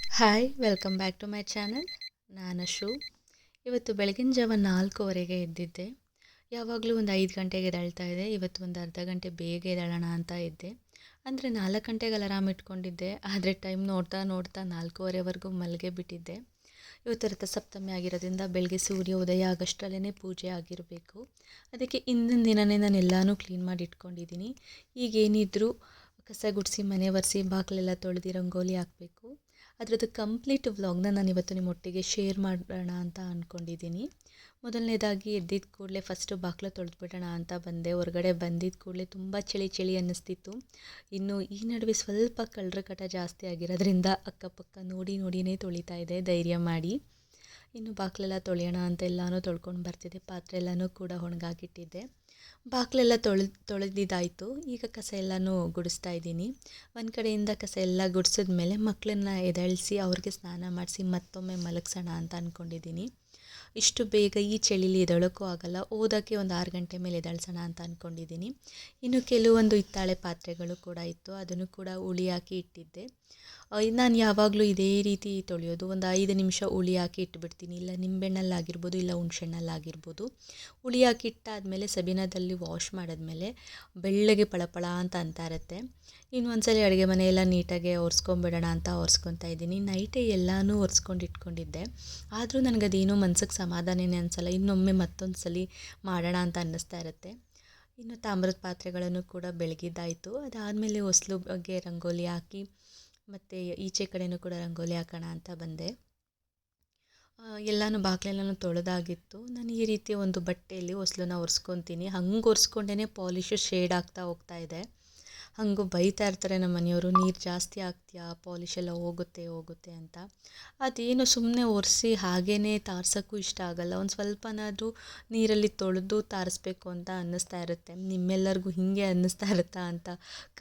Hi welcome back to my channel. ನಾನು ಶು. ಇವತ್ತು ಬೆಳಗಿನ ಜಾವ 4:15ಗೆ ಎದ್ದಿದ್ದೆ. ಯಾವಾಗಲೂ ಒಂದು 5 ಗಂಟೆಗೆ ಎದ್ದೇಳ್ತಾ ಇದ್ದೆ. ಇವತ್ತು ಒಂದು ಅರ್ಧ ಗಂಟೆ ಬೇಗ ಎದ್ದೇಳೋಣ ಅಂತ ಇದ್ದೆ. ಅಂದರೆ 4 ಗಂಟೆಗೆ ಅಲಾರಾಮ್ ಇಟ್ಕೊಂಡಿದ್ದೆ, ಆದರೆ ಟೈಮ್ ನೋಡ್ತಾ ನೋಡ್ತಾ 4:15ವರೆಗೂ ಮಲಗೇ ಬಿಟ್ಟಿದ್ದೆ. ಇವತ್ತು ರಥಸಪ್ತಮಿ ಆಗಿರೋದ್ರಿಂದ ಬೆಳಗ್ಗೆ ಸೂರ್ಯ ಉದಯ ಆಗೋಷ್ಟರಲ್ಲೇ ಪೂಜೆ ಆಗಿರಬೇಕು. ಅದಕ್ಕೆ ಹಿಂದಿನ ದಿನವೇ ನಾನು ಎಲ್ಲನೂ ಕ್ಲೀನ್ ಮಾಡಿ ಇಟ್ಕೊಂಡಿದ್ದೀನಿ. ಈಗೇನಿದ್ರೂ ಕಸ ಗುಡಿಸಿ ಮನೆ ಒರೆಸಿ ಬಾಗಿಲೆಲ್ಲ ತೊಳೆದು ರಂಗೋಲಿ ಹಾಕಬೇಕು. ಅದರದ್ದು ಕಂಪ್ಲೀಟ್ ವ್ಲಾಗ್ನ ನಾನು ಇವತ್ತು ನಿಮ್ಮೊಟ್ಟಿಗೆ ಶೇರ್ ಮಾಡೋಣ ಅಂತ ಅಂದ್ಕೊಂಡಿದ್ದೀನಿ. ಮೊದಲನೇದಾಗಿ ಎದ್ದಿದ್ದ ಕೂಡಲೇ ಫಸ್ಟು ಬಾಗಿಲು ತೊಳೆದ್ಬಿಡೋಣ ಅಂತ ಬಂದೆ. ಹೊರಗಡೆ ಬಂದಿದ್ದ ಕೂಡಲೇ ತುಂಬ ಚಳಿ ಚಳಿ ಅನ್ನಿಸ್ತಿತ್ತು. ಇನ್ನು ಈ ನಡುವೆ ಸ್ವಲ್ಪ ಕಳ್ಳರ ಕಾಟ ಜಾಸ್ತಿ ಆಗಿರೋದ್ರಿಂದ ಅಕ್ಕಪಕ್ಕ ನೋಡಿನೇ ತೊಳಿತಾ ಇದೆ ಧೈರ್ಯ ಮಾಡಿ. ಇನ್ನು ಬಾಗಿಲೆಲ್ಲ ತೊಳೆಯೋಣ ಅಂತ ಎಲ್ಲನೂ ತೊಳ್ಕೊಂಡು ಬರ್ತಿದ್ದೆ. ಪಾತ್ರೆ ಎಲ್ಲನೂ ಕೂಡ ಒಣಗಾಕಿಟ್ಟಿದ್ದೆ. ಬಾಗಿಲೆಲ್ಲ ತೊಳೆದಿದ್ದಾಯಿತು. ಈಗ ಕಸ ಎಲ್ಲನೂ ಗುಡಿಸ್ತಾ ಇದ್ದೀನಿ. ಒಂದು ಕಡೆಯಿಂದ ಕಸ ಎಲ್ಲ ಗುಡಿಸಿದ್ಮೇಲೆ ಮಕ್ಕಳನ್ನ ಎದ್ದೇಳಿಸಿ ಅವ್ರಿಗೆ ಸ್ನಾನ ಮಾಡಿಸಿ ಮತ್ತೊಮ್ಮೆ ಮಲಗಿಸೋಣ ಅಂತ ಅಂದ್ಕೊಂಡಿದ್ದೀನಿ. ಇಷ್ಟು ಬೇಗ ಈ ಚಳಿಲಿ ಎದ್ದೇಳೋಕ್ಕೂ ಆಗೋಲ್ಲ. ಓದೋಕ್ಕೆ ಒಂದು 6 ಗಂಟೆ ಮೇಲೆ ಎದ್ದೇಳ್ಸೋಣ ಅಂತ ಅಂದ್ಕೊಂಡಿದ್ದೀನಿ. ಇನ್ನು ಕೆಲವೊಂದು ಹಿತ್ತಾಳೆ ಪಾತ್ರೆಗಳು ಕೂಡ ಇತ್ತು, ಅದನ್ನು ಕೂಡ ಹುಳಿ ಹಾಕಿ ಇಟ್ಟಿದ್ದೆ. ನಾನು ಯಾವಾಗಲೂ ಇದೇ ರೀತಿ ತೊಳೆಯೋದು. ಒಂದು 5 ನಿಮಿಷ ಹುಳಿ ಹಾಕಿ ಇಟ್ಬಿಡ್ತೀನಿ. ಇಲ್ಲ ನಿಂಬೆಹಣ್ಣಲ್ಲಾಗಿರ್ಬೋದು, ಇಲ್ಲ ಹುಣಸೆಹಣ್ಣಲ್ಲಾಗಿರ್ಬೋದು. ಹುಳಿ ಹಾಕಿ ಇಟ್ಟಾದಮೇಲೆ ಸಬೀನದಲ್ಲಿ ವಾಶ್ ಮಾಡಿದ್ಮೇಲೆ ಬೆಳ್ಳಗೆ ಪಳಪಳ ಅಂತ ಇರುತ್ತೆ. ಇನ್ನು ಒಂದ್ಸಲ ಅಡುಗೆ ಮನೆಯೆಲ್ಲ ನೀಟಾಗಿ ಒರೆಸ್ಕೊಂಬಿಡೋಣ ಅಂತ ಒರೆಸ್ಕೊತಾ ಇದ್ದೀನಿ. ನೈಟೇ ಎಲ್ಲನೂ ಒರೆಸ್ಕೊಂಡು ಇಟ್ಕೊಂಡಿದ್ದೆ. ಆದರೂ ನನಗದೇನೋ ಮನ್ಸಿಗೆ ಸಮಾಧಾನನೇ ಅನಿಸಲ್ಲ. ಇನ್ನೊಮ್ಮೆ ಮತ್ತೊಂದು ಸಲ ಮಾಡೋಣ ಅಂತ ಅನ್ನಿಸ್ತಾ ಇರುತ್ತೆ. ಇನ್ನು ತಾಮ್ರದ ಪಾತ್ರೆಗಳನ್ನು ಕೂಡ ಬೆಳಗಿದ್ದಾಯಿತು. ಅದಾದಮೇಲೆ ಹೊಸ್ಲು ಬಗ್ಗೆ ರಂಗೋಲಿ ಹಾಕಿ ಮತ್ತು ಈಚೆ ಕಡೆಯೂ ಕೂಡ ರಂಗೋಲಿ ಹಾಕೋಣ ಅಂತ ಬಂದೆ. ಎಲ್ಲನೂ ಬಾಗಿಲೆಲ್ಲನೂ ತೊಳೆದಾಗಿತ್ತು. ನಾನು ಈ ರೀತಿ ಒಂದು ಬಟ್ಟೆಯಲ್ಲಿ ಹೊಸ್ಲನ್ನ ಒರೆಸ್ಕೊತೀನಿ. ಹಂಗೆ ಒರೆಸ್ಕೊಂಡೇ ಪಾಲಿಶು ಶೇಡ್ ಆಗ್ತಾ ಹೋಗ್ತಾ ಇದೆ. ಹಾಗೂ ಬೈತಾ ಇರ್ತಾರೆ ನಮ್ಮ ಮನೆಯವರು, ನೀರು ಜಾಸ್ತಿ ಹಾಕ್ತೀಯಾ, ಪಾಲಿಶೆಲ್ಲ ಹೋಗುತ್ತೆ ಅಂತ. ಅದೇನು ಸುಮ್ಮನೆ ಒರೆಸಿ ಹಾಗೇ ತಾರ್ಸೋಕ್ಕೂ ಇಷ್ಟ ಆಗೋಲ್ಲ. ಒಂದು ಸ್ವಲ್ಪನಾದರೂ ನೀರಲ್ಲಿ ತೊಳೆದು ತಾರಿಸ್ಬೇಕು ಅಂತ ಅನ್ನಿಸ್ತಾ ಇರುತ್ತೆ. ನಿಮ್ಮೆಲ್ಲರಿಗೂ ಹೀಗೆ ಅನ್ನಿಸ್ತಾ ಇರುತ್ತಾ ಅಂತ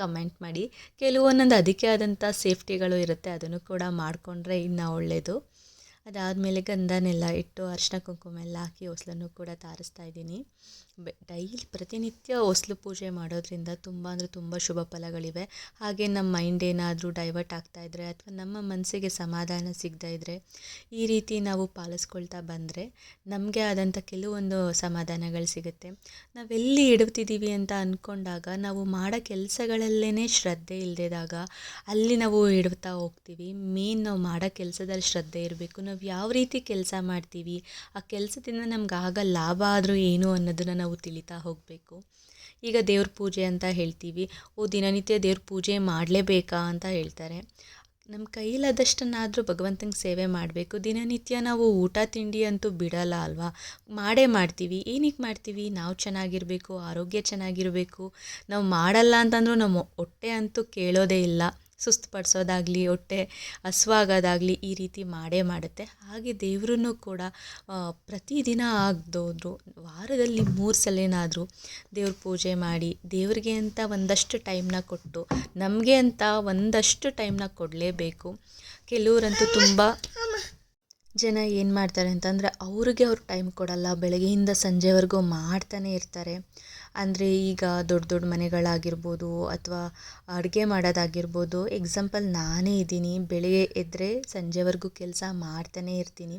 ಕಮೆಂಟ್ ಮಾಡಿ. ಕೆಲವೊಂದೊಂದು ಅದಕ್ಕೆ ಆದಂಥ ಸೇಫ್ಟಿಗಳು ಇರುತ್ತೆ, ಅದನ್ನು ಕೂಡ ಮಾಡಿಕೊಂಡ್ರೆ ಇನ್ನೂ ಒಳ್ಳೆಯದು. ಅದಾದಮೇಲೆ ಗಂಧನೆಲ್ಲ ಇಟ್ಟು ಅರಿಶಿನ ಕುಂಕುಮ ಎಲ್ಲ ಹಾಕಿ ಹೊಸ್ಲನ್ನು ಕೂಡ ತಾರಿಸ್ತಾ ಇದ್ದೀನಿ. ಡೈಲಿ ಪ್ರತಿನಿತ್ಯ ಹೊಸ್ಲು ಪೂಜೆ ಮಾಡೋದ್ರಿಂದ ತುಂಬ ಅಂದರೆ ತುಂಬ ಶುಭ ಫಲಗಳಿವೆ. ಹಾಗೆ ನಮ್ಮ ಮೈಂಡ್ ಏನಾದರೂ ಡೈವರ್ಟ್ ಆಗ್ತಾಯಿದ್ರೆ ಅಥವಾ ನಮ್ಮ ಮನಸ್ಸಿಗೆ ಸಮಾಧಾನ ಸಿಗದೇ ಇದ್ದರೆ ಈ ರೀತಿ ನಾವು ಪಾಲಿಸ್ಕೊಳ್ತಾ ಬಂದರೆ ನಮಗೆ ಆದಂಥ ಕೆಲವೊಂದು ಸಮಾಧಾನಗಳು ಸಿಗುತ್ತೆ. ನಾವೆಲ್ಲಿ ಎಡುತ್ತಿದ್ದೀವಿ ಅಂತ ಅಂದ್ಕೊಂಡಾಗ ನಾವು ಮಾಡೋ ಕೆಲಸಗಳಲ್ಲೇ ಶ್ರದ್ಧೆ ಇಲ್ಲದಿದ್ದಾಗ ಅಲ್ಲಿ ನಾವು ಎಡುತ್ತಾ ಹೋಗ್ತೀವಿ. ಮೇನ್ ನಾವು ಮಾಡೋ ಕೆಲಸದಲ್ಲಿ ಶ್ರದ್ಧೆ ಇರಬೇಕು. ನಾವು ಯಾವ ರೀತಿ ಕೆಲಸ ಮಾಡ್ತೀವಿ, ಆ ಕೆಲಸದಿಂದ ನಮ್ಗೆ ಆಗ ಲಾಭ ಆದರೂ ಏನು ಅನ್ನೋದನ್ನು ನಾವು ತಿಳಿತಾ ಹೋಗಬೇಕು. ಈಗ ದೇವ್ರ ಪೂಜೆ ಅಂತ ಹೇಳ್ತೀವಿ. ದಿನನಿತ್ಯ ದೇವ್ರ ಪೂಜೆ ಮಾಡಲೇಬೇಕಾ ಅಂತ ಹೇಳ್ತಾರೆ. ನಮ್ಮ ಕೈಲಾದಷ್ಟನ್ನಾದರೂ ಭಗವಂತನಿಗೆ ಸೇವೆ ಮಾಡಬೇಕು. ದಿನನಿತ್ಯ ನಾವು ಊಟ ತಿಂಡಿ ಅಂತೂ ಬಿಡಲ್ಲ ಅಲ್ವಾ, ಮಾಡೇ ಮಾಡ್ತೀವಿ. ಏನಕ್ಕೆ ಮಾಡ್ತೀವಿ? ನಾವು ಚೆನ್ನಾಗಿರಬೇಕು, ಆರೋಗ್ಯ ಚೆನ್ನಾಗಿರಬೇಕು. ನಾವು ಮಾಡಲ್ಲ ಅಂತಂದ್ರೂ ನಮ್ಮ ಹೊಟ್ಟೆ ಅಂತೂ ಕೇಳೋದೇ ಇಲ್ಲ. ಸುಸ್ತು ಪಡಿಸೋದಾಗಲಿ, ಹೊಟ್ಟೆ ಹಸ್ವಾಗೋದಾಗಲಿ ಈ ರೀತಿ ಮಾಡೇ ಮಾಡುತ್ತೆ. ಹಾಗೆ ದೇವ್ರನ್ನೂ ಕೂಡ ಪ್ರತಿದಿನ ಆಗದೋದ್ರು ವಾರದಲ್ಲಿ 3 ಸಲನಾದರೂ ದೇವ್ರ ಪೂಜೆ ಮಾಡಿ, ದೇವ್ರಿಗೆ ಅಂತ ಒಂದಷ್ಟು ಟೈಮ್ನ ಕೊಟ್ಟು ನಮಗೆ ಅಂತ ಒಂದಷ್ಟು ಟೈಮ್ನ ಕೊಡಲೇಬೇಕು. ಕೆಲವರಂತೂ ತುಂಬ ಜನ ಏನು ಮಾಡ್ತಾರೆ ಅಂತಂದರೆ ಅವ್ರಿಗೆ ಟೈಮ್ ಕೊಡಲ್ಲ, ಬೆಳಗ್ಗೆಯಿಂದ ಸಂಜೆವರೆಗೂ ಮಾಡ್ತಾನೆ ಇರ್ತಾರೆ. ಅಂದರೆ ಈಗ ದೊಡ್ಡ ದೊಡ್ಡ ಮನೆಗಳಾಗಿರ್ಬೋದು ಅಥವಾ ಅಡುಗೆ ಮಾಡೋದಾಗಿರ್ಬೋದು. ಎಕ್ಸಾಂಪಲ್ ನಾನೇ ಇದ್ದೀನಿ, ಬೆಳಗ್ಗೆ ಎದ್ದರೆ ಸಂಜೆವರೆಗೂ ಕೆಲಸ ಮಾಡ್ತಾನೇ ಇರ್ತೀನಿ.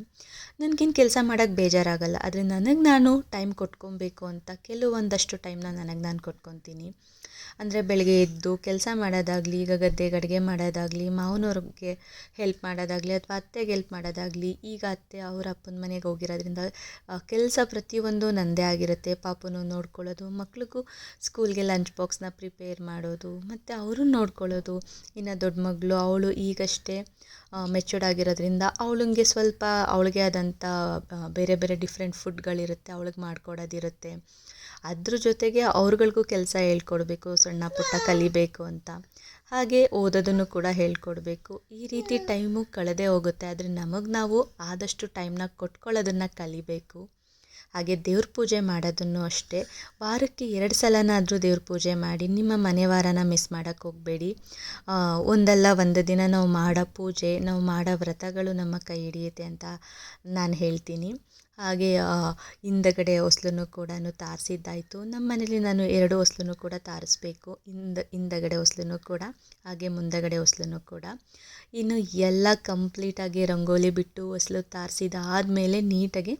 ನನಗೇನು ಕೆಲಸ ಮಾಡೋಕ್ಕೆ ಬೇಜಾರಾಗಲ್ಲ, ಆದರೆ ನನಗೆ ನಾನು ಟೈಮ್ ಕೊಟ್ಕೊಬೇಕು ಅಂತ ಕೆಲವೊಂದಷ್ಟು ಟೈಮ್ನ ನನಗೆ ನಾನು ಕೊಟ್ಕೊತೀನಿ. ಅಂದರೆ ಬೆಳಗ್ಗೆ ಎದ್ದು ಕೆಲಸ ಮಾಡೋದಾಗಲಿ, ಈಗ ಗದ್ದೆಗೆ ಅಡುಗೆ ಮಾಡೋದಾಗಲಿ, ಮಾವನವ್ರಿಗೆ ಹೆಲ್ಪ್ ಮಾಡೋದಾಗಲಿ ಅಥವಾ ಅತ್ತೆಗೆ ಹೆಲ್ಪ್ ಮಾಡೋದಾಗಲಿ. ಈಗ ಅತ್ತೆ ಅವ್ರ ಅಪ್ಪನ ಮನೆಗೆ ಹೋಗಿರೋದ್ರಿಂದ ಕೆಲಸ ಪ್ರತಿಯೊಂದು ನನ್ನದೇ ಆಗಿರುತ್ತೆ. ಪಾಪುನು ನೋಡ್ಕೊಳ್ಳೋದು, ಮಕ್ಳಿಗೂ ಸ್ಕೂಲ್ಗೆ ಲಂಚ್ ಬಾಕ್ಸ್ನ ಪ್ರಿಪೇರ್ ಮಾಡೋದು ಮತ್ತು ಅವ್ರನ್ನ ನೋಡ್ಕೊಳ್ಳೋದು. ಇನ್ನು ದೊಡ್ಡ ಮಗಳು ಅವಳು ಈಗಷ್ಟೇ ಮೆಚೂರ್ಡ್ ಆಗಿರೋದ್ರಿಂದ ಅವಳಿಗೆ ಸ್ವಲ್ಪ ಅವಳಿಗೆ ಆದಂಥ ಬೇರೆ ಬೇರೆ ಡಿಫ್ರೆಂಟ್ ಫುಡ್ಗಳಿರುತ್ತೆ, ಅವಳಿಗೆ ಮಾಡ್ಕೊಡೋದಿರುತ್ತೆ. ಅದ್ರ ಜೊತೆಗೆ ಅವ್ರುಗಳಿಗೂ ಕೆಲಸ ಹೇಳ್ಕೊಡ್ಬೇಕು, ಸಣ್ಣ ಪುಟ್ಟ ಕಲಿಬೇಕು ಅಂತ. ಹಾಗೆ ಓದೋದನ್ನು ಕೂಡ ಹೇಳ್ಕೊಡ್ಬೇಕು. ಈ ರೀತಿ ಟೈಮು ಕಳೆದೇ ಹೋಗುತ್ತೆ. ಆದರೆ ನಮಗೆ ನಾವು ಆದಷ್ಟು ಟೈಮ್ನ ಕೊಟ್ಕೊಳ್ಳೋದನ್ನು ಕಲಿಬೇಕು. ಹಾಗೆ ದೇವ್ರ ಪೂಜೆ ಮಾಡೋದನ್ನು ಅಷ್ಟೇ. ವಾರಕ್ಕೆ 2 ಸಲನಾದರೂ ದೇವ್ರ ಪೂಜೆ ಮಾಡಿ. ನಿಮ್ಮ ಮನೆ ವಾರನ ಮಿಸ್ ಮಾಡೋಕ್ಕೆ ಹೋಗಬೇಡಿ. ಒಂದಲ್ಲ ಒಂದು ದಿನ ನಾವು ಮಾಡೋ ಪೂಜೆ, ನಾವು ಮಾಡೋ ವ್ರತಗಳು ನಮ್ಮ ಕೈ ಹಿಡಿಯುತ್ತೆ ಅಂತ ನಾನು ಹೇಳ್ತೀನಿ. ಹಾಗೆ ಹಿಂದಗಡೆ ಹೊಸ್ಲನ್ನು ಕೂಡ ತಾರಿಸಿದ್ದಾಯಿತು. ನಮ್ಮ ಮನೇಲಿ ನಾನು 2 ಹೊಸ್ಲನ್ನು ಕೂಡ ತಾರಿಸ್ಬೇಕು, ಹಿಂದಗಡೆ ಹೊಸ್ಲನ್ನು ಕೂಡ ಹಾಗೆ ಮುಂದಗಡೆ ಹೊಸ್ಲನ್ನು ಕೂಡ. ಇನ್ನು ಎಲ್ಲ ಕಂಪ್ಲೀಟಾಗಿ ರಂಗೋಲಿ ಬಿಟ್ಟು ಹೊಸ್ಲು ತಾರಿಸಿದಾದ್ಮೇಲೆ ನೀಟಾಗಿ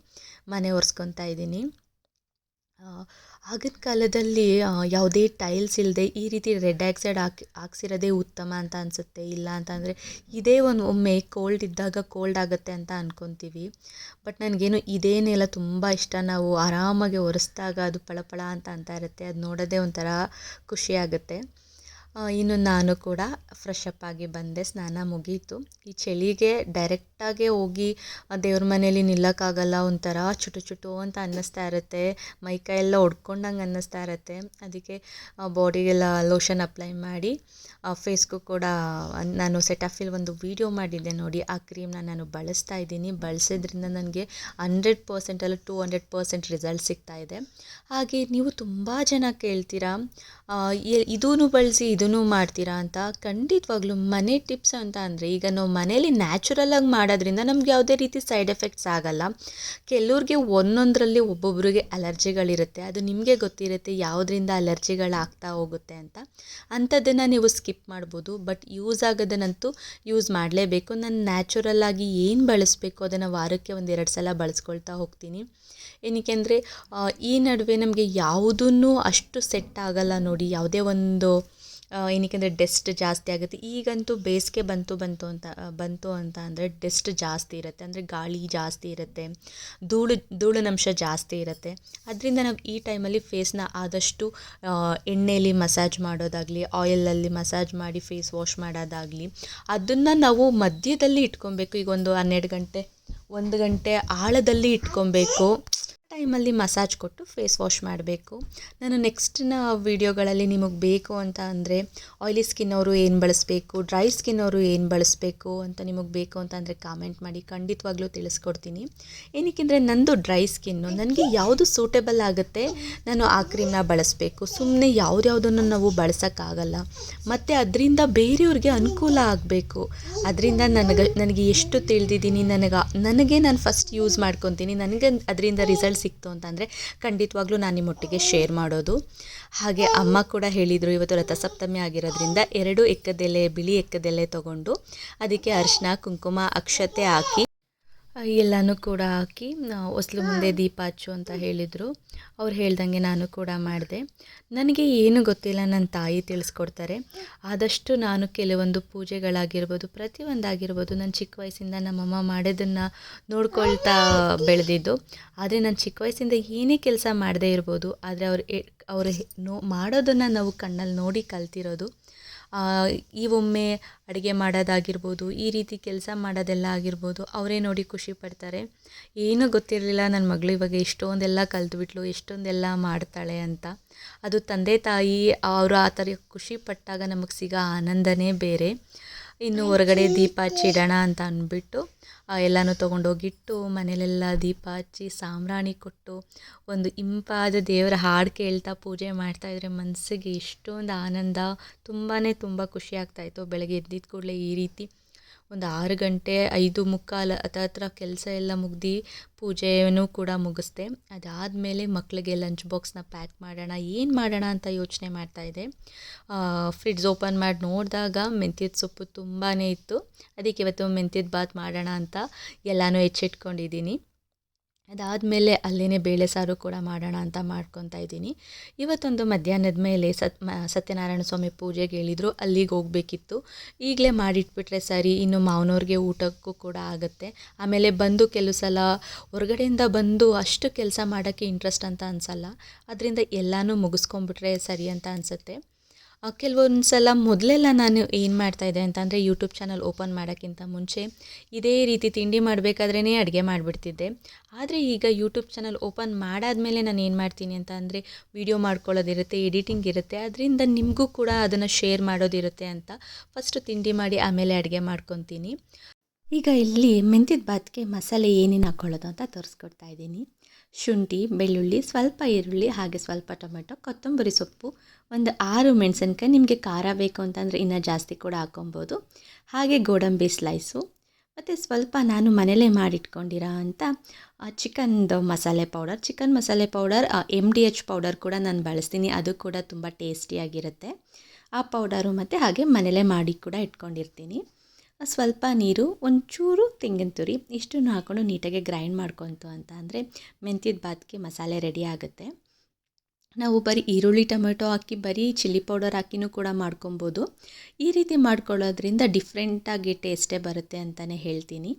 ಮನೆ ಒರೆಸ್ಕೊತಾ ಇದ್ದೀನಿ. ಆಗಿನ ಕಾಲದಲ್ಲಿ ಯಾವುದೇ ಟೈಲ್ಸ್ ಇಲ್ಲದೆ ಈ ರೀತಿ ರೆಡ್ ಆಕ್ಸೈಡ್ ಹಾಕ್ಸಿರೋದೇ ಉತ್ತಮ ಅಂತ ಅನಿಸುತ್ತೆ. ಇಲ್ಲ ಅಂತಂದರೆ ಇದೇ ಒಮ್ಮೆ ಕೋಲ್ಡ್ ಇದ್ದಾಗ ಕೋಲ್ಡ್ ಆಗುತ್ತೆ ಅಂತ ಅಂದ್ಕೊತೀವಿ. ಬಟ್ ನನಗೇನು ಇದೇ ನೆಲ ತುಂಬ ಇಷ್ಟ. ನಾವು ಆರಾಮಾಗಿ ಒರೆಸ್ದಾಗ ಅದು ಪಳಪಳ ಅಂತ ಇರುತ್ತೆ. ಅದು ನೋಡೋದೇ ಒಂಥರ ಖುಷಿಯಾಗುತ್ತೆ. ಇನ್ನು ನಾನು ಕೂಡ ಫ್ರೆಶ್ ಅಪ್ ಆಗಿ ಬಂದೆ, ಸ್ನಾನ ಮುಗೀತು. ಈ ಚಳಿಗೆ ಡೈರೆಕ್ಟಾಗೆ ಹೋಗಿ ದೇವ್ರ ಮನೇಲಿ ನಿಲ್ಲಕ್ಕಾಗಲ್ಲ, ಒಂಥರ ಚುಟು ಅಂತ ಅನ್ನಿಸ್ತಾ ಇರುತ್ತೆ, ಮೈಕೈ ಎಲ್ಲ ಒಡ್ಕೊಂಡಂಗೆ ಅನ್ನಿಸ್ತಾ ಇರುತ್ತೆ. ಅದಕ್ಕೆ ಬಾಡಿಗೆಲ್ಲ ಲೋಷನ್ ಅಪ್ಲೈ ಮಾಡಿ ಫೇಸ್ಗೂ ಕೂಡ ನಾನು ಸೆಟಫಿಲ್ ಒಂದು ವೀಡಿಯೋ ಮಾಡಿದ್ದೆ ನೋಡಿ, ಆ ಕ್ರೀಮ್ನ ನಾನು ಬಳಸ್ತಾ ಇದ್ದೀನಿ. ಬಳಸೋದ್ರಿಂದ ನನಗೆ 100% ಅಲ್ಲ 200% ರಿಸಲ್ಟ್ ಸಿಗ್ತಾ ಇದೆ. ಹಾಗೆ ನೀವು ತುಂಬ ಜನ ಕೇಳ್ತೀರಾ ಇದೂ ಬಳಸಿ ಇದೂ ಮಾಡ್ತೀರಾ ಅಂತ. ಖಂಡಿತವಾಗ್ಲೂ ಮನೆ ಟಿಪ್ಸ್ ಅಂತ ಅಂದರೆ, ಈಗ ನಾವು ಮನೇಲಿ ನ್ಯಾಚುರಲಾಗಿ ಮಾಡೋದ್ರಿಂದ ನಮ್ಗೆ ಯಾವುದೇ ರೀತಿ ಸೈಡ್ ಎಫೆಕ್ಟ್ಸ್ ಆಗಲ್ಲ. ಕೆಲವ್ರಿಗೆ ಒಂದೊಂದರಲ್ಲಿ ಒಬ್ಬೊಬ್ರಿಗೆ ಅಲರ್ಜಿಗಳಿರುತ್ತೆ. ಅದು ನಿಮಗೆ ಗೊತ್ತಿರುತ್ತೆ ಯಾವುದರಿಂದ ಅಲರ್ಜಿಗಳಾಗ್ತಾ ಹೋಗುತ್ತೆ ಅಂತ. ಅಂಥದ್ದನ್ನು ನೀವು ಸ್ಕಿಪ್ ಮಾಡ್ಬೋದು. ಬಟ್ ಯೂಸ್ ಆಗೋದನ್ನಂತೂ ಯೂಸ್ ಮಾಡಲೇಬೇಕು. ನಾನು ನ್ಯಾಚುರಲ್ಲಾಗಿ ಏನು ಬಳಸಬೇಕು ಅದನ್ನು ವಾರಕ್ಕೆ 1-2 ಸಲ ಬಳಸ್ಕೊಳ್ತಾ ಹೋಗ್ತೀನಿ. ಏನಕ್ಕೆ ಅಂದರೆ ಈ ನಡುವೆ ನಮಗೆ ಯಾವುದೂ ಅಷ್ಟು ಸೆಟ್ ಆಗಲ್ಲ ನೋಡಿ. ಯಾವುದೇ ಒಂದು ಏನಕ್ಕೆ ಡಸ್ಟ್ ಜಾಸ್ತಿ ಆಗುತ್ತೆ. ಈಗಂತೂ ಬೇಸಿಗೆ ಬಂತು ಅಂತ ಅಂದರೆ ಡಸ್ಟ್ ಜಾಸ್ತಿ ಇರುತ್ತೆ, ಅಂದರೆ ಗಾಳಿ ಜಾಸ್ತಿ ಇರುತ್ತೆ, ಧೂಳಿನಂಶ ಜಾಸ್ತಿ ಇರುತ್ತೆ. ಅದರಿಂದ ನಾವು ಈ ಟೈಮಲ್ಲಿ ಫೇಸ್ನ ಆದಷ್ಟು ಎಣ್ಣೆಯಲ್ಲಿ ಮಸಾಜ್ ಮಾಡೋದಾಗಲಿ, ಆಯಿಲಲ್ಲಿ ಮಸಾಜ್ ಮಾಡಿ ಫೇಸ್ ವಾಶ್ ಮಾಡೋದಾಗಲಿ, ಅದನ್ನು ನಾವು ಮಧ್ಯದಲ್ಲಿ ಇಟ್ಕೊಬೇಕು. ಈಗ ಒಂದು 12 ಗಂಟೆ 1 ಗಂಟೆ ಆಳದಲ್ಲಿ ಇಟ್ಕೊಬೇಕು. ಟೈಮಲ್ಲಿ ಮಸಾಜ್ ಕೊಟ್ಟು ಫೇಸ್ ವಾಶ್ ಮಾಡಬೇಕು. ನಾನು ನೆಕ್ಸ್ಟ್ನ ವೀಡಿಯೋಗಳಲ್ಲಿ ನಿಮಗೆ ಬೇಕು ಅಂತ ಅಂದರೆ ಆಯಿಲಿ ಸ್ಕಿನ್ ಅವರು ಏನು ಬಳಸಬೇಕು, ಡ್ರೈ ಸ್ಕಿನ್ ಅವರು ಏನು ಬಳಸಬೇಕು ಅಂತ ನಿಮಗೆ ಬೇಕು ಅಂತ ಅಂದರೆ ಕಾಮೆಂಟ್ ಮಾಡಿ, ಖಂಡಿತವಾಗ್ಲೂ ತಿಳಿಸ್ಕೊಡ್ತೀನಿ. ಏನಕ್ಕೆಂದರೆ ನಂದು ಡ್ರೈ ಸ್ಕಿನ್ನು, ನನಗೆ ಯಾವುದು ಸೂಟೇಬಲ್ ಆಗುತ್ತೆ ನಾನು ಆ ಕ್ರೀಮ್ನ ಬಳಸಬೇಕು. ಸುಮ್ಮನೆ ಯಾವುದ್ಯಾವುದನ್ನು ನಾವು ಬಳಸೋಕ್ಕಾಗಲ್ಲ. ಮತ್ತು ಅದರಿಂದ ಬೇರೆಯವ್ರಿಗೆ ಅನುಕೂಲ ಆಗಬೇಕು. ಅದರಿಂದ ನನಗೆ ಎಷ್ಟು ತಿಳಿದಿದ್ದೀನಿ, ನನಗೆ ನಾನು ಫಸ್ಟ್ ಯೂಸ್ ಮಾಡ್ಕೊತೀನಿ. ನನಗೆ ಅದರಿಂದ ರಿಸಲ್ಟ್ ಸಿಕ್ತು ಅಂತಂದರೆ ಖಂಡಿತವಾಗ್ಲೂ ನಾನು ನಿಮ್ಮೊಟ್ಟಿಗೆ ಶೇರ್ ಮಾಡೋದು. ಹಾಗೆ ಅಮ್ಮ ಕೂಡ ಹೇಳಿದರು, ಇವತ್ತು ರಥಸಪ್ತಮಿ ಆಗಿರೋದ್ರಿಂದ 2 ಎಕ್ಕದೆಲೆ, ಬಿಳಿ ಎಕ್ಕದೆಲೆ ತೊಗೊಂಡು ಅದಕ್ಕೆ ಅರಿಶಿನ, ಕುಂಕುಮ, ಅಕ್ಷತೆ ಹಾಕಿ ಎಲ್ಲನೂ ಕೂಡ ಹಾಕಿ ಹೊಸ್ಲು ಮುಂದೆ ದೀಪ ಹಚ್ಚು ಅಂತ ಹೇಳಿದರು. ಅವ್ರು ಹೇಳ್ದಂಗೆ ನಾನು ಕೂಡ ಮಾಡಿದೆ. ನನಗೆ ಏನು ಗೊತ್ತಿಲ್ಲ, ನನ್ನ ತಾಯಿ ತಿಳಿಸ್ಕೊಡ್ತಾರೆ. ಆದಷ್ಟು ನಾನು ಕೆಲವೊಂದು ಪೂಜೆಗಳಾಗಿರ್ಬೋದು, ಪ್ರತಿಯೊಂದಾಗಿರ್ಬೋದು ನನ್ನ ಚಿಕ್ಕ ವಯಸ್ಸಿಂದ ನಮ್ಮಮ್ಮ ಮಾಡೋದನ್ನು ನೋಡ್ಕೊಳ್ತಾ ಬೆಳೆದಿದ್ದು. ಆದರೆ ನಾನು ಚಿಕ್ಕ ವಯಸ್ಸಿಂದ ಏನೇ ಕೆಲಸ ಮಾಡದೇ ಇರ್ಬೋದು, ಆದರೆ ಅವರು ಮಾಡೋದನ್ನು ನಾವು ಕಣ್ಣಲ್ಲಿ ನೋಡಿ ಕಲ್ತಿರೋದು. ಈ ಒಮ್ಮೆ ಅಡುಗೆ ಮಾಡೋದಾಗಿರ್ಬೋದು, ಈ ರೀತಿ ಕೆಲಸ ಮಾಡೋದೆಲ್ಲ ಆಗಿರ್ಬೋದು, ಅವರೇ ನೋಡಿ ಖುಷಿ ಪಡ್ತಾರೆ. ಏನೂ ಗೊತ್ತಿರಲಿಲ್ಲ ನನ್ನ ಮಗಳು ಇವಾಗ ಎಷ್ಟೊಂದೆಲ್ಲ ಕಲ್ತ್ಬಿಟ್ಲು, ಎಷ್ಟೊಂದೆಲ್ಲ ಮಾಡ್ತಾಳೆ ಅಂತ. ಅದು ತಂದೆ ತಾಯಿ ಅವರು ಆ ಥರ ಖುಷಿ ಪಟ್ಟಾಗ ನಮಗೆ ಸಿಗೋ ಆನಂದನೇ ಬೇರೆ. ಇನ್ನು ಹೊರಗಡೆ ದೀಪ ಹಚ್ಚಿಡೋಣ ಅಂತ ಅಂದ್ಬಿಟ್ಟು ಎಲ್ಲನೂ ತೊಗೊಂಡೋಗಿಟ್ಟು ಮನೇಲೆಲ್ಲ ದೀಪ ಹಚ್ಚಿ ಸಾಂಬ್ರಾಣಿ ಕೊಟ್ಟು ಒಂದು ಇಂಪಾದ ದೇವರ ಹಾಡು ಕೇಳ್ತಾ ಪೂಜೆ ಮಾಡ್ತಾಯಿದ್ರೆ ಮನಸ್ಸಿಗೆ ಎಷ್ಟೊಂದು ಆನಂದ, ತುಂಬ ಖುಷಿ ಆಗ್ತಾಯಿತ್ತು. ಬೆಳಗ್ಗೆ ಎದ್ದಿದ್ದ ಕೂಡಲೇ ಈ ರೀತಿ ಒಂದು 6 ಗಂಟೆ 5:45 ಹತ್ರ ಕೆಲಸ ಎಲ್ಲ ಮುಗ್ದು ಪೂಜೆನೂ ಕೂಡ ಮುಗಿಸ್ದೆ. ಅದಾದಮೇಲೆ ಮಕ್ಕಳಿಗೆ ಲಂಚ್ ಬಾಕ್ಸ್ನ ಪ್ಯಾಕ್ ಏನು ಮಾಡೋಣ ಅಂತ ಯೋಚನೆ ಮಾಡ್ತಾಯಿದ್ದೆ. ಫ್ರಿಡ್ಜ್ ಓಪನ್ ಮಾಡಿ ನೋಡಿದಾಗ ಮೆಂತ್ಯದ ಸೊಪ್ಪು ತುಂಬಾ ಇತ್ತು. ಅದಕ್ಕೆ ಇವತ್ತು ಮೆಂತ್ಯದ ಬಾತ್ ಮಾಡೋಣ ಅಂತ ಎಲ್ಲನೂ ಹೆಚ್ಚಿಟ್ಕೊಂಡಿದ್ದೀನಿ. ಅದಾದಮೇಲೆ ಅಲ್ಲೇ ಬೇಳೆ ಸಾರು ಕೂಡ ಮಾಡೋಣ ಅಂತ ಮಾಡ್ಕೊತಾ ಇದ್ದೀನಿ. ಇವತ್ತೊಂದು ಮಧ್ಯಾಹ್ನದ ಮೇಲೆ ಸತ್ಯನಾರಾಯಣ ಸ್ವಾಮಿ ಪೂಜೆಗೆ ಹೇಳಿದರು, ಅಲ್ಲಿಗೆ ಹೋಗಬೇಕಿತ್ತು. ಈಗಲೇ ಮಾಡಿಟ್ಬಿಟ್ರೆ ಸರಿ, ಇನ್ನು ಮಾವನವ್ರಿಗೆ ಊಟಕ್ಕೂ ಕೂಡ ಆಗುತ್ತೆ. ಆಮೇಲೆ ಬಂದು ಕೆಲವು ಸಲ ಹೊರಗಡೆಯಿಂದ ಬಂದು ಅಷ್ಟು ಕೆಲಸ ಮಾಡೋಕ್ಕೆ ಇಂಟ್ರೆಸ್ಟ್ ಅಂತ ಅನಿಸಲ್ಲ. ಅದರಿಂದ ಎಲ್ಲನೂ ಮುಗಿಸ್ಕೊಂಬಿಟ್ರೆ ಸರಿ ಅಂತ ಅನಿಸುತ್ತೆ. ಕೆಲವೊಂದು ಸಲ ಮೊದಲೆಲ್ಲ ನಾನು ಏನು ಮಾಡ್ತಾಯಿದ್ದೆ ಅಂತಂದರೆ ಯೂಟ್ಯೂಬ್ ಚಾನಲ್ ಓಪನ್ ಮಾಡೋಕ್ಕಿಂತ ಮುಂಚೆ ಇದೇ ರೀತಿ ತಿಂಡಿ ಮಾಡಬೇಕಾದ್ರೇ ಅಡುಗೆ ಮಾಡಿಬಿಡ್ತಿದ್ದೆ. ಆದರೆ ಈಗ ಯೂಟ್ಯೂಬ್ ಚಾನಲ್ ಓಪನ್ ಮಾಡಾದಮೇಲೆ ನಾನು ಏನು ಮಾಡ್ತೀನಿ ಅಂತ ಅಂದರೆ ವಿಡಿಯೋ ಮಾಡ್ಕೊಳ್ಳೋದಿರುತ್ತೆ, ಎಡಿಟಿಂಗ್ ಇರುತ್ತೆ. ಅದರಿಂದ ನಿಮಗೂ ಕೂಡ ಅದನ್ನು ಶೇರ್ ಮಾಡೋದಿರುತ್ತೆ ಅಂತ ಫಸ್ಟು ತಿಂಡಿ ಮಾಡಿ ಆಮೇಲೆ ಅಡುಗೆ ಮಾಡ್ಕೊತೀನಿ. ಈಗ ಇಲ್ಲಿ ಮೆಂತ್ಯದ ಬಾತ್ಗೆ ಮಸಾಲೆ ಏನೇನು ಹಾಕ್ಕೊಳ್ಳೋದು ಅಂತ ತೋರಿಸ್ಕೊಡ್ತಾ ಇದ್ದೀನಿ. ಶುಂಠಿ, ಬೆಳ್ಳುಳ್ಳಿ, ಸ್ವಲ್ಪ ಈರುಳ್ಳಿ, ಹಾಗೆ ಸ್ವಲ್ಪ ಟೊಮೆಟೊ, ಕೊತ್ತಂಬರಿ ಸೊಪ್ಪು, ಒಂದು 6 ಮೆಣಸಿನ್ಕಾಯಿ, ನಿಮಗೆ ಖಾರ ಬೇಕು ಅಂತಂದರೆ ಇನ್ನೂ ಜಾಸ್ತಿ ಕೂಡ ಹಾಕ್ಕೊಬೋದು. ಹಾಗೆ ಗೋಡಂಬಿ ಸ್ಲೈಸು, ಮತ್ತು ಸ್ವಲ್ಪ ನಾನು ಮನೇಲೇ ಮಾಡಿಟ್ಕೊಂಡಿರೋ ಅಂಥ ಚಿಕನ್ದು ಚಿಕನ್ ಮಸಾಲೆ ಪೌಡರ್ MDH ಪೌಡರ್ ಕೂಡ ನಾನು ಬಳಸ್ತೀನಿ. ಅದು ಕೂಡ ತುಂಬ ಟೇಸ್ಟಿಯಾಗಿರುತ್ತೆ. ಆ ಪೌಡರು ಮತ್ತು ಹಾಗೆ ಮನೇಲೇ ಮಾಡಿ ಕೂಡ ಇಟ್ಕೊಂಡಿರ್ತೀನಿ. ಸ್ವಲ್ಪ ನೀರು, ಒಂಚೂರು ತೆಂಗಿನ ತುರಿ ಇಷ್ಟನ್ನು ಹಾಕ್ಕೊಂಡು ನೀಟಾಗಿ ಗ್ರೈಂಡ್ ಮಾಡ್ಕೊತು ಅಂತ ಅಂದರೆ ಮೆಂತ್ಯದ ಬಾತ್ಗೆ ಮಸಾಲೆ ರೆಡಿ ಆಗುತ್ತೆ. ನಾವು ಬರೀ ಈರುಳ್ಳಿ ಟೊಮೆಟೊ ಹಾಕಿ ಬರೀ ಚಿಲ್ಲಿ ಪೌಡರ್ ಹಾಕಿನೂ ಕೂಡ ಮಾಡ್ಕೊಬೋದು. ಈ ರೀತಿ ಮಾಡ್ಕೊಳ್ಳೋದ್ರಿಂದ ಡಿಫ್ರೆಂಟಾಗಿ ಟೇಸ್ಟೇ ಬರುತ್ತೆ ಅಂತಲೇ ಹೇಳ್ತೀನಿ.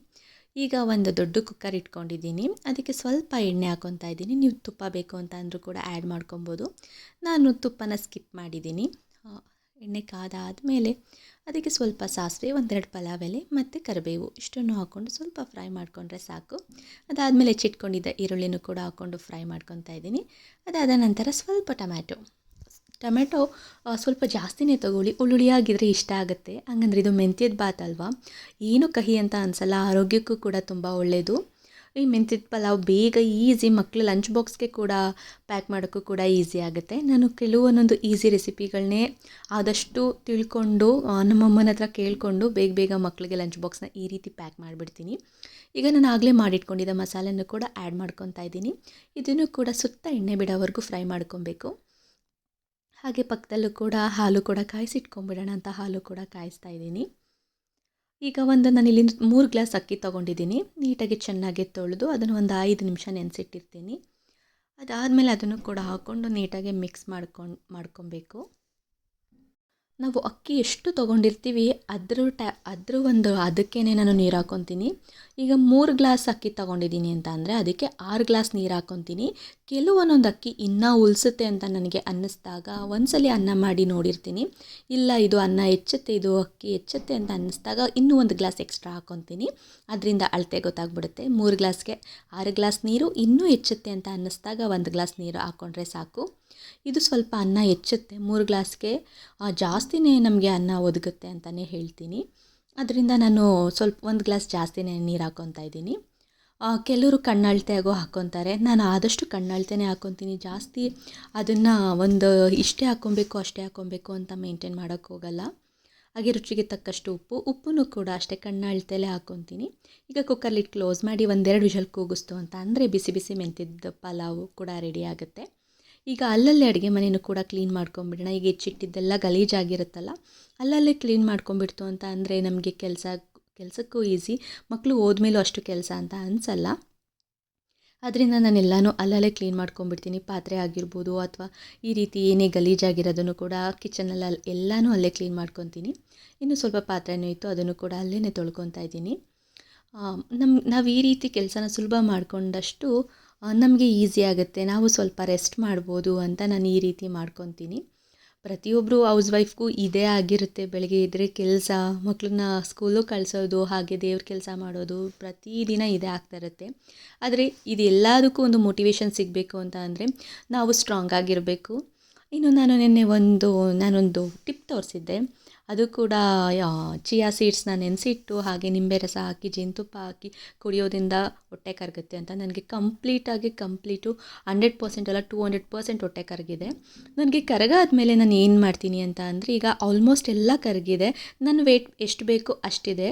ಈಗ ಒಂದು ದೊಡ್ಡ ಕುಕ್ಕರ್ ಇಟ್ಕೊಂಡಿದ್ದೀನಿ. ಅದಕ್ಕೆ ಸ್ವಲ್ಪ ಎಣ್ಣೆ ಹಾಕ್ಕೊತಾ ಇದ್ದೀನಿ. ನೀವು ತುಪ್ಪ ಬೇಕು ಅಂತ ಅಂದರೂ ಕೂಡ ಆ್ಯಡ್ ಮಾಡ್ಕೊಬೋದು. ನಾನು ತುಪ್ಪನ ಸ್ಕಿಪ್ ಮಾಡಿದ್ದೀನಿ. ಎಣ್ಣೆ ಕಾದಾದಮೇಲೆ ಅದಕ್ಕೆ ಸ್ವಲ್ಪ ಸಾಸಿವೆ, ಒಂದೆರಡು ಪಲಾವ್ ಎಲೆ ಮತ್ತು ಕರಿಬೇವು ಇಷ್ಟನ್ನು ಹಾಕ್ಕೊಂಡು ಸ್ವಲ್ಪ ಫ್ರೈ ಮಾಡಿಕೊಂಡ್ರೆ ಸಾಕು. ಅದಾದಮೇಲೆ ಹೆಚ್ಚಿಟ್ಕೊಂಡಿದ್ದ ಈರುಳ್ಳಿನೂ ಕೂಡ ಹಾಕ್ಕೊಂಡು ಫ್ರೈ ಮಾಡ್ಕೊತಾ ಇದ್ದೀನಿ. ಅದಾದ ನಂತರ ಸ್ವಲ್ಪ ಟೊಮೆಟೊ ಸ್ವಲ್ಪ ಜಾಸ್ತಿನೇ ತೊಗೊಳ್ಳಿ, ಹುಳಿಯಾಗಿದ್ದರೆ ಇಷ್ಟ ಆಗುತ್ತೆ. ಹಂಗಂದ್ರೆ ಇದು ಮೆಂತ್ಯದ ಬಾತ್ ಅಲ್ವಾ, ಏನು ಕಹಿ ಅಂತ ಅನಿಸಲ್ಲ, ಆರೋಗ್ಯಕ್ಕೂ ಕೂಡ ತುಂಬ ಒಳ್ಳೆಯದು. ಈ ಮೆಂತ್ಯದ ಪಲಾವ್ ಬೇಗ ಈಸಿ, ಮಕ್ಕಳು ಲಂಚ್ ಬಾಕ್ಸ್ಗೆ ಕೂಡ ಪ್ಯಾಕ್ ಮಾಡೋಕ್ಕೂ ಕೂಡ ಈಸಿ ಆಗುತ್ತೆ. ನಾನು ಕೆಲವೊಂದೊಂದು ಈಸಿ ರೆಸಿಪಿಗಳನ್ನೇ ಆದಷ್ಟು ತಿಳ್ಕೊಂಡು ನಮ್ಮಮ್ಮನ ಹತ್ರ ಕೇಳಿಕೊಂಡು ಬೇಗ ಮಕ್ಕಳಿಗೆ ಲಂಚ್ ಬಾಕ್ಸ್ನ ಈ ರೀತಿ ಪ್ಯಾಕ್ ಮಾಡಿಬಿಡ್ತೀನಿ. ಈಗ ನಾನು ಆಗಲೇ ಮಾಡಿಟ್ಕೊಂಡಿದ್ದ ಮಸಾಲೆನೂ ಕೂಡ ಆ್ಯಡ್ ಮಾಡ್ಕೊತಾ ಇದ್ದೀನಿ. ಇದನ್ನು ಕೂಡ ಸುತ್ತ ಎಣ್ಣೆ ಬಿಡೋವರೆಗೂ ಫ್ರೈ ಮಾಡ್ಕೊಬೇಕು. ಹಾಗೆ ಪಕ್ಕದಲ್ಲೂ ಕೂಡ ಹಾಲು ಕೂಡ ಕಾಯಿಸಿಟ್ಕೊಂಡ್ಬಿಡೋಣ ಅಂತ ಹಾಲು ಕೂಡ ಕಾಯಿಸ್ತಾ ಇದ್ದೀನಿ. ಈಗ ನಾನಿಲ್ಲಿ 3 ಗ್ಲಾಸ್ ಅಕ್ಕಿ ತೊಗೊಂಡಿದ್ದೀನಿ. ನೀಟಾಗಿ ಚೆನ್ನಾಗಿ ತೊಳೆದು ಅದನ್ನು ಒಂದು 5 ನಿಮಿಷ ನೆನೆಸಿಟ್ಟಿರ್ತೀನಿ. ಅದಾದಮೇಲೆ ಅದನ್ನು ಕೂಡ ಹಾಕ್ಕೊಂಡು ನೀಟಾಗಿ ಮಿಕ್ಸ್ ಮಾಡ್ಕೊಬೇಕು. ನಾವು ಅಕ್ಕಿ ಎಷ್ಟು ತೊಗೊಂಡಿರ್ತೀವಿ ಅದ್ರ ಒಂದು ಅದಕ್ಕೇ ನಾನು ನೀರು ಹಾಕ್ಕೊತೀನಿ. ಈಗ 3 ಗ್ಲಾಸ್ ಅಕ್ಕಿ ತೊಗೊಂಡಿದ್ದೀನಿ ಅಂತ ಅಂದರೆ ಅದಕ್ಕೆ 6 ಗ್ಲಾಸ್ ನೀರು ಹಾಕ್ಕೊತೀನಿ. ಕೆಲವೊಂದೊಂದು ಅಕ್ಕಿ ಇನ್ನೂ ಉಳಿಸುತ್ತೆ ಅಂತ ನನಗೆ ಅನ್ನಿಸ್ದಾಗ ಒಂದ್ಸಲಿ ಅನ್ನ ಮಾಡಿ ನೋಡಿರ್ತೀನಿ. ಇಲ್ಲ ಇದು ಅನ್ನ ಹೆಚ್ಚುತ್ತೆ, ಇದು ಅಕ್ಕಿ ಹೆಚ್ಚುತ್ತೆ ಅಂತ ಅನ್ನಿಸ್ದಾಗ ಇನ್ನೂ 1 ಗ್ಲಾಸ್ ಎಕ್ಸ್ಟ್ರಾ ಹಾಕ್ಕೊತೀನಿ. ಅದರಿಂದ ಅಳತೆ ಗೊತ್ತಾಗ್ಬಿಡುತ್ತೆ. 3 ಗ್ಲಾಸ್ಗೆ 6 ಗ್ಲಾಸ್ ನೀರು, ಇನ್ನೂ ಹೆಚ್ಚುತ್ತೆ ಅಂತ ಅನ್ನಿಸ್ದಾಗ 1 ಗ್ಲಾಸ್ ನೀರು ಹಾಕ್ಕೊಂಡ್ರೆ ಸಾಕು. ಇದು ಸ್ವಲ್ಪ ಅನ್ನ ಹೆಚ್ಚುತ್ತೆ. 3 ಗ್ಲಾಸ್ಗೆ ಜಾಸ್ತಿನೇ ನಮಗೆ ಅನ್ನ ಒದಗುತ್ತೆ ಅಂತಲೇ ಹೇಳ್ತೀನಿ. ಅದರಿಂದ ನಾನು ಸ್ವಲ್ಪ 1 ಗ್ಲಾಸ್ ಜಾಸ್ತಿನೇ ನೀರು ಹಾಕ್ಕೊತಾ ಇದ್ದೀನಿ. ಕೆಲವರು ಕಣ್ಣಳತೆ ಆಗೋ ಹಾಕ್ಕೊತಾರೆ. ನಾನು ಆದಷ್ಟು ಕಣ್ಣಳತೆನೇ ಹಾಕ್ಕೊತೀನಿ. ಜಾಸ್ತಿ ಅದನ್ನು ಇಷ್ಟೇ ಹಾಕ್ಕೊಬೇಕು ಅಷ್ಟೇ ಹಾಕ್ಕೊಬೇಕು ಅಂತ ಮೇಂಟೈನ್ ಮಾಡೋಕ್ಕೆ ಹೋಗಲ್ಲ. ಹಾಗೆ ರುಚಿಗೆ ತಕ್ಕಷ್ಟು ಉಪ್ಪನ್ನು ಕೂಡ ಅಷ್ಟೇ ಕಣ್ಣಳತೆಯಲ್ಲೇ ಹಾಕ್ಕೊತೀನಿ. ಈಗ ಕುಕ್ಕರ್ ಲಿಡ್ ಕ್ಲೋಸ್ ಮಾಡಿ 1-2 ವಿಷಲ್ ಕೂಗಿಸ್ತು ಅಂತ ಅಂದರೆ ಬಿಸಿ ಮೆಂತ್ಯದ ಪಲಾವು ಕೂಡ ರೆಡಿ ಆಗುತ್ತೆ. ಈಗ ಅಲ್ಲಲ್ಲೇ ಅಡುಗೆ ಮನೆಯೂ ಕೂಡ ಕ್ಲೀನ್ ಮಾಡ್ಕೊಂಬಿಡೋಣ. ಈಗ ಹೆಚ್ಚಿಟ್ಟಿದ್ದೆಲ್ಲ ಗಲೀಜಾಗಿರುತ್ತಲ್ಲ, ಅಲ್ಲಲ್ಲೇ ಕ್ಲೀನ್ ಮಾಡ್ಕೊಂಬಿಡ್ತು ಅಂತ ಅಂದರೆ ನಮಗೆ ಕೆಲಸಕ್ಕೂ ಈಸಿ, ಮಕ್ಕಳು ಹೋದ್ಮೇಲೂ ಅಷ್ಟು ಕೆಲಸ ಅಂತ ಅನಿಸಲ್ಲ. ಅದರಿಂದ ನಾನೆಲ್ಲನೂ ಅಲ್ಲಲ್ಲೇ ಕ್ಲೀನ್ ಮಾಡ್ಕೊಂಬಿಡ್ತೀನಿ. ಪಾತ್ರೆ ಆಗಿರ್ಬೋದು ಅಥವಾ ಈ ರೀತಿ ಏನೇ ಗಲೀಜಾಗಿರೋದನ್ನು ಕೂಡ ಕಿಚನಲ್ಲಿ ಎಲ್ಲನೂ ಅಲ್ಲೇ ಕ್ಲೀನ್ ಮಾಡ್ಕೊತೀನಿ. ಇನ್ನು ಸ್ವಲ್ಪ ಪಾತ್ರೆನೂ ಇತ್ತು, ಅದನ್ನು ಕೂಡ ಅಲ್ಲೇ ತೊಳ್ಕೊತಾ ಇದ್ದೀನಿ. ನಾವು ಈ ರೀತಿ ಕೆಲಸನ ಸುಲಭ ಮಾಡಿಕೊಂಡಷ್ಟು ನಮಗೆ ಈಸಿ ಆಗುತ್ತೆ. ನಾವು ಸ್ವಲ್ಪ ರೆಸ್ಟ್ ಮಾಡ್ಬೋದು ಅಂತ ನಾನು ಈ ರೀತಿ ಮಾಡ್ಕೊತೀನಿ. ಪ್ರತಿಯೊಬ್ಬರು ಹೌಸ್ ವೈಫ್ಗೂ ಇದೇ ಆಗಿರುತ್ತೆ. ಬೆಳಗ್ಗೆ ಎದ್ದರೆ ಕೆಲಸ, ಮಕ್ಕಳನ್ನ ಸ್ಕೂಲಿಗೆ ಕಳಿಸೋದು, ಹಾಗೆ ದೇವ್ರ ಕೆಲಸ ಮಾಡೋದು, ಪ್ರತಿದಿನ ಇದೇ ಆಗ್ತಾಯಿರುತ್ತೆ. ಆದರೆ ಇದೆಲ್ಲದಕ್ಕೂ ಒಂದು ಮೋಟಿವೇಶನ್ ಸಿಗಬೇಕು ಅಂತ ಅಂದರೆ ನಾವು ಸ್ಟ್ರಾಂಗ್ ಆಗಿರಬೇಕು. ಇನ್ನು ನಾನು ನಿನ್ನೆ ನಾನೊಂದು ಟಿಪ್ ತೋರಿಸಿದ್ದೆ. ಅದು ಕೂಡ ಚಿಯಾ ಸೀಡ್ಸ್ನ ನೆನೆಸಿಟ್ಟು ಹಾಗೆ ನಿಂಬೆ ರಸ ಹಾಕಿ ಜೇನುತುಪ್ಪ ಹಾಕಿ ಕುಡಿಯೋದ್ರಿಂದ ಹೊಟ್ಟೆ ಕರಗುತ್ತೆ ಅಂತ. ನನಗೆ ಕಂಪ್ಲೀಟು 100% ಅಲ್ಲ 200% ಹೊಟ್ಟೆ ಕರಗಿದೆ. ನನಗೆ ಕರಗಾದ್ಮೇಲೆ ನಾನು ಏನು ಮಾಡ್ತೀನಿ ಅಂತ ಅಂದರೆ, ಈಗ ಆಲ್ಮೋಸ್ಟ್ ಎಲ್ಲ ಕರಗಿದೆ. ನನ್ನ ವೇಟ್ ಎಷ್ಟು ಬೇಕೋ ಅಷ್ಟಿದೆ.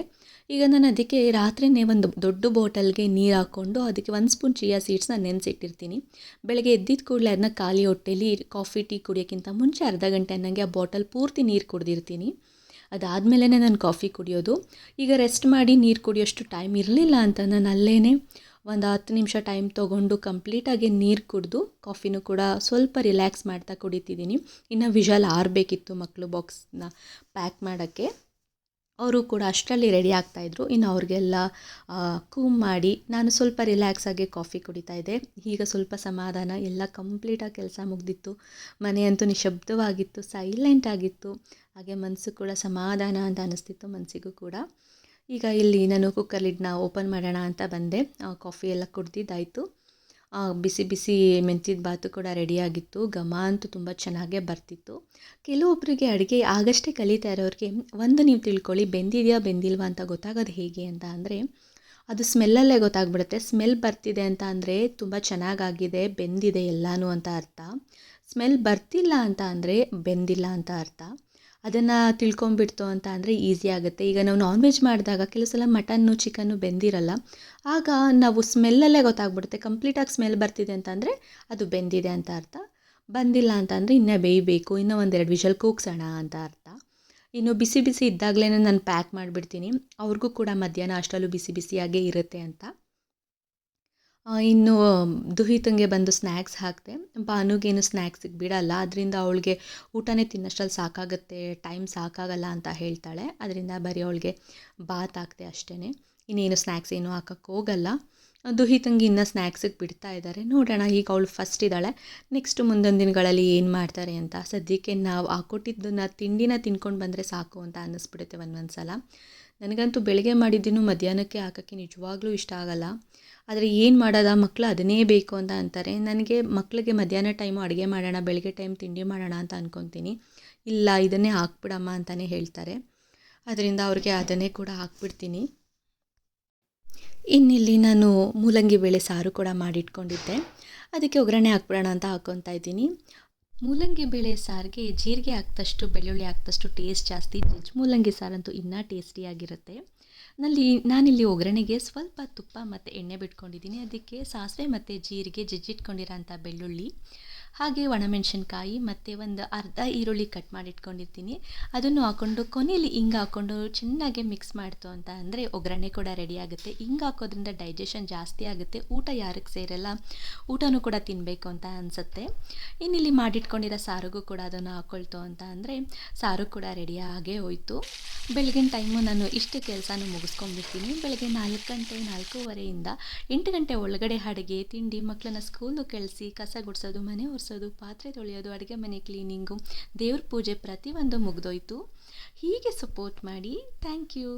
ಈಗ ನಾನು ಅದಕ್ಕೆ ರಾತ್ರಿಯೇ ಒಂದು ದೊಡ್ಡ ಬಾಟಲ್ಗೆ ನೀರು ಹಾಕ್ಕೊಂಡು ಅದಕ್ಕೆ 1 ಸ್ಪೂನ್ ಚಿಯಾ ಸೀಡ್ಸ್ನ ನೆನೆಸಿಟ್ಟಿರ್ತೀನಿ. ಬೆಳಗ್ಗೆ ಎದ್ದಿದ ಕೂಡಲೇ ಅದನ್ನ ಖಾಲಿ ಹೊಟ್ಟೆಲಿ ಕಾಫಿ ಟೀ ಕುಡಿಯೋಕ್ಕಿಂತ ಮುಂಚೆ ಅರ್ಧ ಗಂಟೆ ಅನ್ನಂಗೆ ಆ ಬಾಟಲ್ ಪೂರ್ತಿ ನೀರು ಕುಡಿದಿರ್ತೀನಿ. ಅದಾದಮೇಲೆ ನಾನು ಕಾಫಿ ಕುಡಿಯೋದು. ಈಗ ರೆಸ್ಟ್ ಮಾಡಿ ನೀರು ಕುಡಿಯೋಷ್ಟು ಟೈಮ್ ಇರಲಿಲ್ಲ ಅಂತ ನಾನು ಅಲ್ಲೇ ಒಂದು 10 ನಿಮಿಷ ಟೈಮ್ ತೊಗೊಂಡು ಕಂಪ್ಲೀಟಾಗಿ ನೀರು ಕುಡಿದು ಕಾಫಿನೂ ಕೂಡ ಸ್ವಲ್ಪ ರಿಲ್ಯಾಕ್ಸ್ ಮಾಡ್ತಾ ಕುಡಿತಿದ್ದೀನಿ. ಇನ್ನು ವಿಷಲ್ ಆರಬೇಕಿತ್ತು ಮಕ್ಕಳು ಬಾಕ್ಸ್ನ ಪ್ಯಾಕ್ ಮಾಡೋಕ್ಕೆ. ಅವರು ಕೂಡ ಅಷ್ಟರಲ್ಲಿ ರೆಡಿ ಆಗ್ತಾಯಿದ್ರು. ಇನ್ನು ಅವ್ರಿಗೆಲ್ಲ ಕೂಮ್ ಮಾಡಿ ನಾನು ಸ್ವಲ್ಪ ರಿಲ್ಯಾಕ್ಸಾಗಿ ಕಾಫಿ ಕುಡಿತಾಯಿದ್ದೆ. ಈಗ ಸ್ವಲ್ಪ ಸಮಾಧಾನ, ಎಲ್ಲ ಕಂಪ್ಲೀಟಾಗಿ ಕೆಲಸ ಮುಗಿದಿತ್ತು. ಮನೆಯಂತೂ ನಿಶಬ್ದವಾಗಿತ್ತು, ಸೈಲೆಂಟ್ ಆಗಿತ್ತು. ಹಾಗೆ ಮನಸ್ಸು ಕೂಡ ಸಮಾಧಾನ ಅಂತ ಅನ್ನಿಸ್ತಿತ್ತು ಮನಸ್ಸಿಗೂ ಕೂಡ. ಈಗ ಇಲ್ಲಿ ನಾನು ಕುಕ್ಕರ್ ಲಿಡ್ನ ಓಪನ್ ಮಾಡೋಣ ಅಂತ ಬಂದೆ. ಕಾಫಿ ಎಲ್ಲ ಕುಡ್ದಿದ್ದಾಯಿತು. ಬಿಸಿ ಮೆಂತ್ಯದ ಬಾತು ಕೂಡ ರೆಡಿಯಾಗಿತ್ತು. ಘಮ ಅಂತೂ ತುಂಬ ಚೆನ್ನಾಗೇ ಬರ್ತಿತ್ತು. ಕೆಲವೊಬ್ಬರಿಗೆ ಅಡುಗೆ ಆಗಷ್ಟೇ ಕಲಿತಾ ಇರೋರಿಗೆ ನೀವು ತಿಳ್ಕೊಳ್ಳಿ, ಬೆಂದಿಲ್ವಾ ಅಂತ ಗೊತ್ತಾಗೋದು ಹೇಗೆ ಅಂತ ಅಂದರೆ, ಅದು ಸ್ಮೆಲ್ಲಲ್ಲೇ ಗೊತ್ತಾಗ್ಬಿಡುತ್ತೆ. ಸ್ಮೆಲ್ ಬರ್ತಿದೆ ಅಂತ ಅಂದರೆ ತುಂಬ ಚೆನ್ನಾಗಾಗಿದೆ, ಬೆಂದಿದೆ ಎಲ್ಲನೂ ಅಂತ ಅರ್ಥ. ಸ್ಮೆಲ್ ಬರ್ತಿಲ್ಲ ಅಂತ ಅಂದರೆ ಬೆಂದಿಲ್ಲ ಅಂತ ಅರ್ಥ. ಅದನ್ನು ತಿಳ್ಕೊಂಬಿಡ್ತು ಅಂತ ಅಂದರೆ ಈಸಿ ಆಗುತ್ತೆ. ಈಗ ನಾವು ನಾನ್ ವೆಜ್ ಮಾಡಿದಾಗ ಕೆಲವು ಸಲ ಮಟನ್ನು ಚಿಕನ್ನು ಬೆಂದಿರಲ್ಲ. ಆಗ ನಾವು ಸ್ಮೆಲ್ಲಲ್ಲೇ ಗೊತ್ತಾಗ್ಬಿಡುತ್ತೆ. ಕಂಪ್ಲೀಟಾಗಿ ಸ್ಮೆಲ್ ಬರ್ತಿದೆ ಅಂತಂದರೆ ಅದು ಬೆಂದಿದೆ ಅಂತ ಅರ್ಥ. ಬಂದಿಲ್ಲ ಅಂತಂದರೆ ಇನ್ನೂ ಬೇಯಬೇಕು, ಇನ್ನೂ ಒಂದೆರಡು ವಿಷಲ್ ಕೂಗ್ಸೋಣ ಅಂತ ಅರ್ಥ. ಇನ್ನು ಬಿಸಿ ಬಿಸಿ ಇದ್ದಾಗಲೇ ನಾನು ಪ್ಯಾಕ್ ಮಾಡಿಬಿಡ್ತೀನಿ, ಅವ್ರಿಗೂ ಕೂಡ ಮಧ್ಯಾಹ್ನ ಅಷ್ಟರಲ್ಲೂ ಬಿಸಿ ಬಿಸಿಯಾಗೇ ಇರುತ್ತೆ ಅಂತ. ಇನ್ನು ದುಹಿತಂಗೆ ಬಂದು ಸ್ನ್ಯಾಕ್ಸ್ ಹಾಕಿದೆ. ಭಾನುಗೇನು ಸ್ನ್ಯಾಕ್ಸಿಗೆ ಬಿಡಲ್ಲ, ಅದರಿಂದ ಅವಳಿಗೆ ಊಟನೇ ತಿನ್ನೋಷ್ಟ್ರಲ್ಲಿ ಸಾಕಾಗುತ್ತೆ, ಟೈಮ್ ಸಾಕಾಗಲ್ಲ ಅಂತ ಹೇಳ್ತಾಳೆ. ಅದರಿಂದ ಬರೀ ಅವಳಿಗೆ ಬಾತ್ ಹಾಕಿದೆ ಅಷ್ಟೇ, ಇನ್ನೇನು ಸ್ನ್ಯಾಕ್ಸ್ ಏನೂ ಹಾಕಕ್ಕೆ ಹೋಗಲ್ಲ. ದುಹಿತಂಗೆ ಇನ್ನೂ ಸ್ನ್ಯಾಕ್ಸಿಗೆ ಬಿಡ್ತಾ ಇದ್ದಾರೆ. ನೋಡೋಣ, ಈಗ ಅವಳು ಫಸ್ಟ್ ಇದ್ದಾಳೆ, ನೆಕ್ಸ್ಟ್ ಮುಂದೊಂದು ದಿನಗಳಲ್ಲಿ ಏನು ಮಾಡ್ತಾರೆ ಅಂತ. ಸದ್ಯಕ್ಕೆ ನಾವು ಹಾಕ್ಕೊಟ್ಟಿದ್ದನ್ನ ತಿಂಡಿನ ತಿನ್ಕೊಂಡು ಬಂದರೆ ಸಾಕು ಅಂತ ಅನ್ನಿಸ್ಬಿಡುತ್ತೆ ಒಂದೊಂದು ಸಲ. ನನಗಂತೂ ಬೆಳಗ್ಗೆ ಮಾಡಿದ್ದನ್ನು ಮಧ್ಯಾಹ್ನಕ್ಕೆ ಹಾಕೋಕ್ಕೆ ನಿಜವಾಗ್ಲೂ ಇಷ್ಟ ಆಗಲ್ಲ. ಆದರೆ ಏನು ಮಾಡೋದ, ಮಕ್ಕಳು ಅದನ್ನೇ ಬೇಕು ಅಂತ ಅಂತಾರೆ. ನನಗೆ ಮಕ್ಕಳಿಗೆ ಮಧ್ಯಾಹ್ನ ಟೈಮು ಅಡುಗೆ ಮಾಡೋಣ, ಬೆಳಗ್ಗೆ ಟೈಮ್ ತಿಂಡಿ ಮಾಡೋಣ ಅಂತ ಅಂದ್ಕೊತೀನಿ. ಇಲ್ಲ, ಇದನ್ನೇ ಹಾಕ್ಬಿಡಮ್ಮ ಅಂತಲೇ ಹೇಳ್ತಾರೆ. ಅದರಿಂದ ಅವ್ರಿಗೆ ಅದನ್ನೇ ಕೂಡ ಹಾಕ್ಬಿಡ್ತೀನಿ. ಇನ್ನಿಲ್ಲಿ ನಾನು ಮೂಲಂಗಿ ಬೇಳೆ ಸಾರು ಕೂಡ ಮಾಡಿಟ್ಕೊಂಡಿದ್ದೆ, ಅದಕ್ಕೆ ಒಗ್ಗರಣೆ ಹಾಕ್ಬಿಡೋಣ ಅಂತ ಹಾಕ್ಕೊತಾ ಇದ್ದೀನಿ. ಮೂಲಂಗಿ ಬೇಳೆ ಸಾರಿಗೆ ಜೀರಿಗೆ ಹಾಕಿದಷ್ಟು ಬೆಳ್ಳುಳ್ಳಿ ಹಾಕಿದಷ್ಟು ಟೇಸ್ಟ್ ಜಾಸ್ತಿ. ಜಜ್ಜಿ ಮೂಲಂಗಿ ಸಾರಂತೂ ಇನ್ನೂ ಟೇಸ್ಟಿಯಾಗಿರುತ್ತೆ. ನಾನಿಲ್ಲಿ ಒಗ್ಗರಣೆಗೆ ಸ್ವಲ್ಪ ತುಪ್ಪ ಮತ್ತು ಎಣ್ಣೆ ಬಿಟ್ಕೊಂಡಿದ್ದೀನಿ. ಅದಕ್ಕೆ ಸಾಸಿವೆ ಮತ್ತು ಜೀರಿಗೆ, ಜಜ್ಜಿಟ್ಕೊಂಡಿರೋಂಥ ಬೆಳ್ಳುಳ್ಳಿ, ಹಾಗೆ ಒಣಮೆಣಸಿನ್ಕಾಯಿ ಮತ್ತು ಒಂದು ಅರ್ಧ ಈರುಳ್ಳಿ ಕಟ್ ಮಾಡಿಟ್ಕೊಂಡಿರ್ತೀನಿ. ಅದನ್ನು ಹಾಕ್ಕೊಂಡು ಕೊನೆಯಲ್ಲಿ ಹಿಂಗೆ ಹಾಕ್ಕೊಂಡು ಚೆನ್ನಾಗಿ ಮಿಕ್ಸ್ ಮಾಡ್ತು ಅಂತ ಅಂದರೆ ಒಗ್ಗರಣೆ ಕೂಡ ರೆಡಿ ಆಗುತ್ತೆ. ಹಿಂಗೆ ಹಾಕೋದ್ರಿಂದ ಡೈಜೆಷನ್ ಜಾಸ್ತಿ ಆಗುತ್ತೆ, ಊಟ ಯಾರಿಗೆ ಸೇರಲ್ಲ, ಊಟನೂ ಕೂಡ ತಿನ್ನಬೇಕು ಅಂತ ಅನಿಸುತ್ತೆ. ಇನ್ನಿಲ್ಲಿ ಮಾಡಿಟ್ಕೊಂಡಿರೋ ಸಾರಿಗೂ ಕೂಡ ಅದನ್ನು ಹಾಕ್ಕೊಳ್ತು ಅಂತ ಅಂದರೆ ಸಾರು ಕೂಡ ರೆಡಿಯಾಗೇ ಹೋಯಿತು. ಬೆಳಗಿನ ಟೈಮು ನಾನು ಇಷ್ಟು ಕೆಲಸನೂ ಮುಗಿಸ್ಕೊಂಡ್ಬಿಡ್ತೀನಿ. ಬೆಳಗ್ಗೆ 4 ಗಂಟೆ 4:15 8 ಗಂಟೆ ಒಳಗಡೆ ಅಡುಗೆ ತಿಂಡಿ, ಮಕ್ಕಳನ್ನ ಸ್ಕೂಲು ಕಳಿಸಿ ಕಸ ಗುಡಿಸೋದು, ಮನೆ ಒರೆಸೋದು, ಪಾತ್ರೆ ತೊಳೆಯೋದು, ಅಡುಗೆ ಮನೆ ಕ್ಲೀನಿಂಗು, ದೇವ್ರ ಪೂಜೆ ಪ್ರತಿಯೊಂದು ಮುಗಿದೋಯ್ತು. ಹೀಗೆ ಸಪೋರ್ಟ್ ಮಾಡಿ. Thank you.